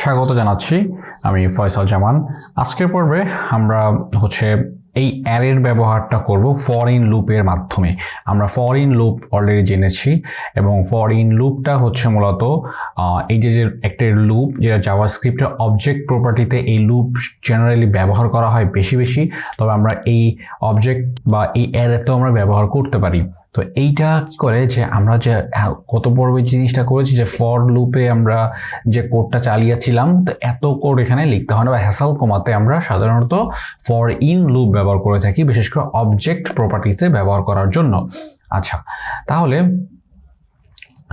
স্বাগত জানাচ্ছি। আমি ফয়সাল জামান। আজকের পর্বে আমরা এই অ্যারের ব্যবহারটা করব ফর ইন লুপের মাধ্যমে। আমরা ফর ইন লুপ অলরেডি জেনেছি এবং ফর ইন লুপটা মূলত এই যে একটা লুপ যেটা জাভাস্ক্রিপ্টের অবজেক্ট প্রপার্টিতে এই লুপ জেনারেলি ব্যবহার করা হয় বেশি, তবে আমরা এই অবজেক্ট বা এই অ্যারেতেও আমরা ব্যবহার করতে পারি। তো এইটা কি করে যে আমরা যে কত পর্বে জিনিসটা করেছি যে ফর লুপে আমরা যে কোডটা চালিয়েছিলাম, তো এত কোড এখানে লিখতে হয় না বা হ্যাসেল কমাতে আমরা সাধারণত ফর ইন লুপ ব্যবহার করে থাকি, বিশেষ করে অবজেক্ট প্রপার্টিতে ব্যবহার করার জন্য। আচ্ছা, তাহলে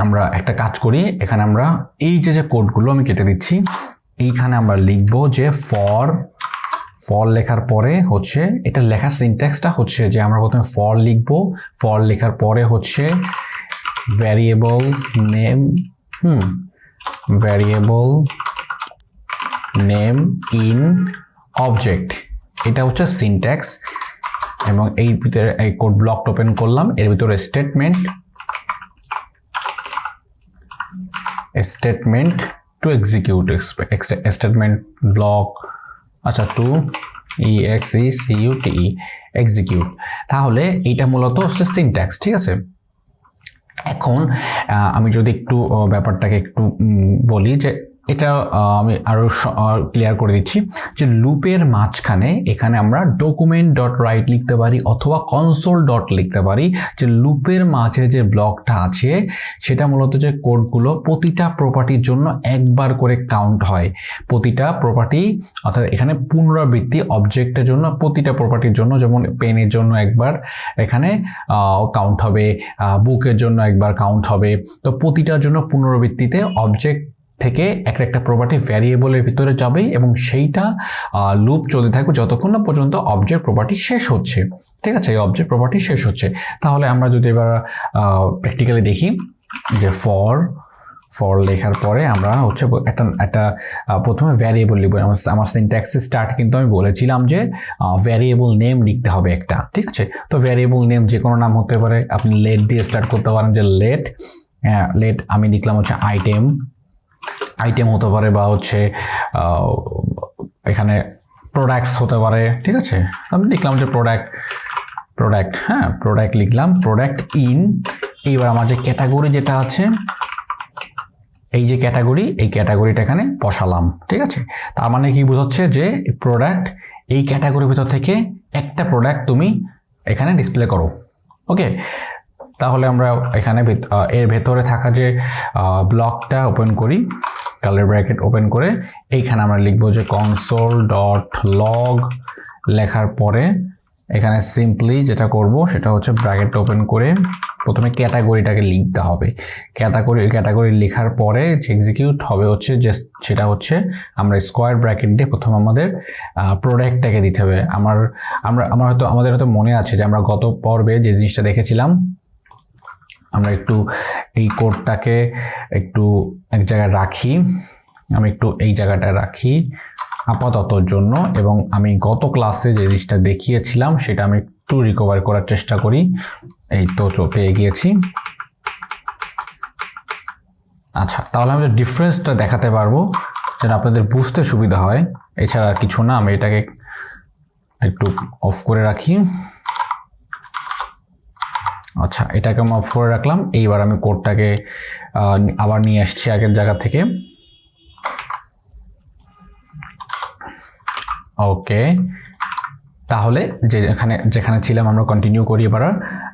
আমরা একটা কাজ করি, এখানে আমরা এই যে কোডগুলো আমি কেটে দিচ্ছি, এইখানে আমরা লিখবো যে ফর লেখার পরে এটা লেখার সিনট্যাক্সটা যে আমরা প্রথমে ফর লিখবো, ফর লেখার পরে ভ্যারিয়েবল নেম ইন অবজেক্ট, এটা সিনট্যাক্স। এবং এই ভিতরে এই কোড ব্লকটা ওপেন করলাম, এর ভিতরে statement two execute, statement block, আচ্ছা, টু execute এক্সিকিউট। তাহলে এইটা মূলত সিনট্যাক্স, ঠিক আছে। এখন আমি যদি একটু ব্যাপারটাকে একটু বলি যে এটা আমি আরো ক্লিয়ার করে দিচ্ছি যে লুপের মাঝখানে এখানে আমরা ডকুমেন্ট ডট রাইট লিখতে পারি অথবা কনসোল ডট লিখতে পারি। যে লুপের মাঝে যে ব্লকটা আছে সেটা মূলত যে কোডগুলো প্রতিটা প্রপার্টির জন্য একবার করে কাউন্ট হয়। প্রতিটা প্রপার্টি অর্থাৎ এখানে পুনরাবৃত্তি অবজেক্টের জন্য প্রতিটা প্রপার্টির জন্য, যেমন পেনের জন্য একবার এখানে কাউন্ট হবে, বুকের জন্য একবার কাউন্ট হবে। তো প্রতিটার জন্য পুনরাবৃত্তিতে অবজেক্ট থেকে একটা প্রপার্টি ভ্যারিয়েবলের ভিতরে যাবেই এবং সেইটা লুপ চলতে থাকবে যতক্ষণ না পর্যন্ত অবজেক্ট প্রপার্টি শেষ হচ্ছে, ঠিক আছে। এই অবজেক্ট প্রপার্টি শেষ হচ্ছে। তাহলে আমরা যদি এবার প্র্যাকটিক্যালি দেখি যে ফর লেখার পরে আমরা একটা প্রথমে ভ্যারিয়েবল লিখবো। আমার সিনট্যাক্স স্টার্ট কিন্তু আমি বলেছিলাম যে ভ্যারিয়েবল নেম লিখতে হবে একটা, ঠিক আছে। তো ভ্যারিয়েবল নেম যে কোনো নাম হতে পারে, আপনি লেট দিয়ে স্টার্ট করতে পারেন, যে লেট আমি লিখলাম আইটেম হতে পারে বা এখানে প্রোডাক্টস হতে পারে, ঠিক আছে। আমি লিখলাম যে প্রোডাক্ট, হ্যাঁ, প্রোডাক্ট লিখলাম, প্রোডাক্ট ইন। এইবার আমার যে ক্যাটাগরি যেটা আছে, এই যে ক্যাটাগরি, এই ক্যাটাগরিটা এখানে বসালাম, ঠিক আছে। তার মানে কি বোঝাচ্ছে যে প্রোডাক্ট এই ক্যাটাগরির ভিতর থেকে একটা প্রোডাক্ট তুমি এখানে ডিসপ্লে করো, ওকে। তাহলে আমরা এখানে এর ভেতরে থাকা যে ব্লকটা ওপেন করি, কার্লি ব্র্যাকেট ওপেন করে এইখানে আমরা লিখবো যে কনসোল ডট লগ। লেখার পরে এখানে সিম্পলি যেটা করব সেটা ব্র্যাকেট ওপেন করে প্রথমে ক্যাটাগরিটাকে লিখতে হবে। ক্যাটাগরি লেখার পরে যে এক্সিকিউট হবে সেটা আমরা স্কোয়ার ব্র্যাকেট দিয়ে প্রথমে আমাদের প্রোডাক্টটাকে দিতে হবে। আমাদের হয়তো মনে আছে যে আমরা গত পর্বে যে জিনিসটা দেখেছিলাম, আমরা একটু এই কোডটাকে একটু এক জায়গায় রাখি, আমি একটু এই জায়গাটায় রাখি আপাততর জন্য, এবং আমি গত ক্লাসে যে জিনিসটা দেখিয়েছিলাম সেটা আমি একটু রিকভার করার চেষ্টা করি। এই তো পেয়ে গিয়েছি। আচ্ছা, তাহলে আমি ডিফারেন্সটা দেখাতে পারবো যেন আপনাদের বুঝতে সুবিধা হয়, এছাড়া আর কিছু না। আমি এটাকে একটু অফ করে রাখি। আচ্ছা, এটাকে আমি অফ করে রাখলাম। এইবার আমি কোডটাকে আবার নিয়ে আসছি আগের জায়গা থেকে, ওকে। তাহলে যেখানে ছিলাম আমরা কন্টিনিউ করি। এবার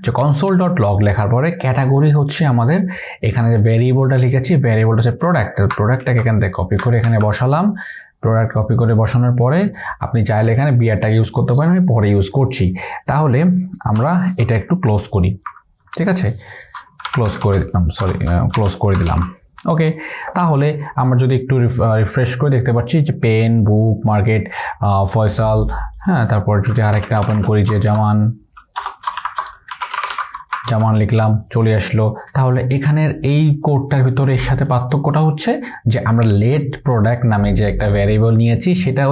যে কনসোল ডট লগ লেখার পরে ক্যাটাগরি আমাদের এখানে যে ভ্যারিয়েবলটা লিখেছি, ভ্যারিয়েবলটা প্রোডাক্টটাকে এখান থেকে কপি করে এখানে বসালাম। প্রোডাক্ট কপি করে বসানোর পরে আপনি চাইলে এখানে বিয়ারটা ইউজ করতে পারেন, আমি পরে ইউজ করছি। তাহলে আমরা এটা একটু ক্লোজ করি, ঠিক আছে। ক্লোজ করে দিলাম, ওকে। তাহলে আমরা যদি একটু রিফ্রেশ করে দেখতে পাচ্ছি যে পেন, বুক, মার্কেট, ফয়সাল, হ্যাঁ। তারপর যদি আরেকটা ওপেন করি যে জামান লিখলাম, চলে আসলো। তাহলে এখানের এই কোডটার ভিতরে এর সাথে পার্থক্যটা যে আমরা লেট প্রোডাক্ট নামে যে একটা ভ্যারিয়েবল নিয়েছি, সেটা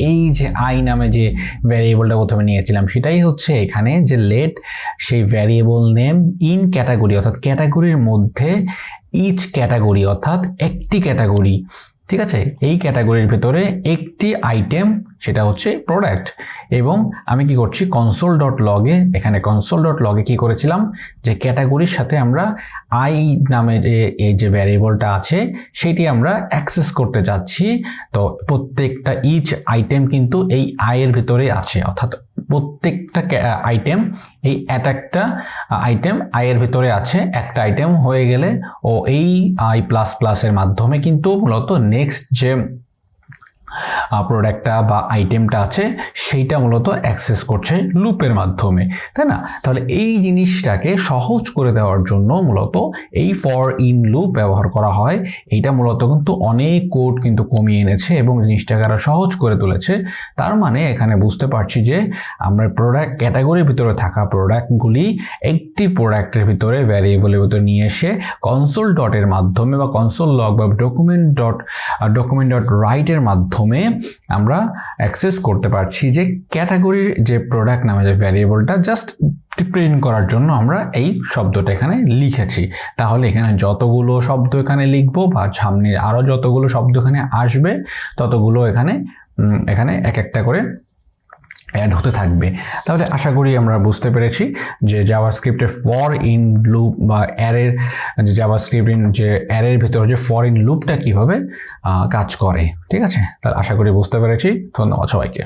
এই যে আই নামে যে ভ্যারিয়েবলটা প্রথমে নিয়েছিলাম, সেটাই এখানে যে লেট সেই ভ্যারিয়েবল নেম ইন ক্যাটাগরি, অর্থাৎ ক্যাটাগরির মধ্যে ইচ ক্যাটাগরি, অর্থাৎ একটি ক্যাটাগরি ঠিক আছে, এই ক্যাটাগরির ভিতরে একটি আইটেম, সেটা হচ্ছে প্রোডাক্ট। এবং আমি কি করছি, কনসোল ডট লগে, এখানে কনসোল ডট লগে কি করেছিলাম, যে ক্যাটাগরির সাথে আমরা আই নামে এই যে ভ্যারিয়েবলটা আছে সেটি আমরা অ্যাক্সেস করতে যাচ্ছি। তো প্রত্যেকটা ইচ আইটেম কিন্তু এই আইয়ের ভিতরে আছে, অর্থাৎ প্রত্যেকটা আইটেম এই একটা আইটেম আইয়ের ভিতরে আছে। একটা আইটেম হয়ে গেলে ও এই আই প্লাস প্লাসের মাধ্যমে কিন্তু মূলত নেক্সট যে প্রোডাক্টটা বা আইটেমটা আছে সেইটা মূলত অ্যাক্সেস করছে লুপের মাধ্যমে, তাই না? তাহলে এই জিনিসটাকে সহজ করে দেওয়ার জন্য মূলত এই ফর ইন লুপ ব্যবহার করা হয়। এইটা মূলত কিন্তু অনেক কোড কিন্তু কমিয়ে এনেছে এবং জিনিসটাকে আরো সহজ করে তুলেছে। তার মানে এখানে বুঝতে পারছি যে আমরা প্রোডাক্ট ক্যাটাগরির ভিতরে থাকা প্রোডাক্টগুলি একটি প্রোডাক্টের ভিতরে ভ্যারিয়েবলের ভিতরে নিয়ে এসে কনসোল ডটের মাধ্যমে বা কনসোল লগ বা ডকুমেন্ট ডট রাইটের মাধ্যমে আমরা অ্যাক্সেস করতে পারছি যে ক্যাটাগরির যে প্রোডাক্ট নামে যে ভ্যারিয়েবলটা জাস্ট প্রিন্ট করার জন্য আমরা এই শব্দটা এখানে লিখেছি। তাহলে এখানে যতগুলো শব্দ এখানে লিখবো বা সামনে আরো যতগুলো শব্দ এখানে আসবে ততগুলো এখানে এক একটা করে অ্যাড হতে থাকবে। তাহলে আশা করি আমরা বুঝতে পেরেছি যে জাভাস্ক্রিপ্টের ফর ইন লুপ বা অ্যারের যে জাভাস্ক্রিপ্ট যে অ্যারের ভিতরে যে ফর ইন লুপটা কিভাবে কাজ করে। ঠিক আছে, তাহলে আশা করি বুঝতে পেরেছি। ধন্যবাদ সবাইকে।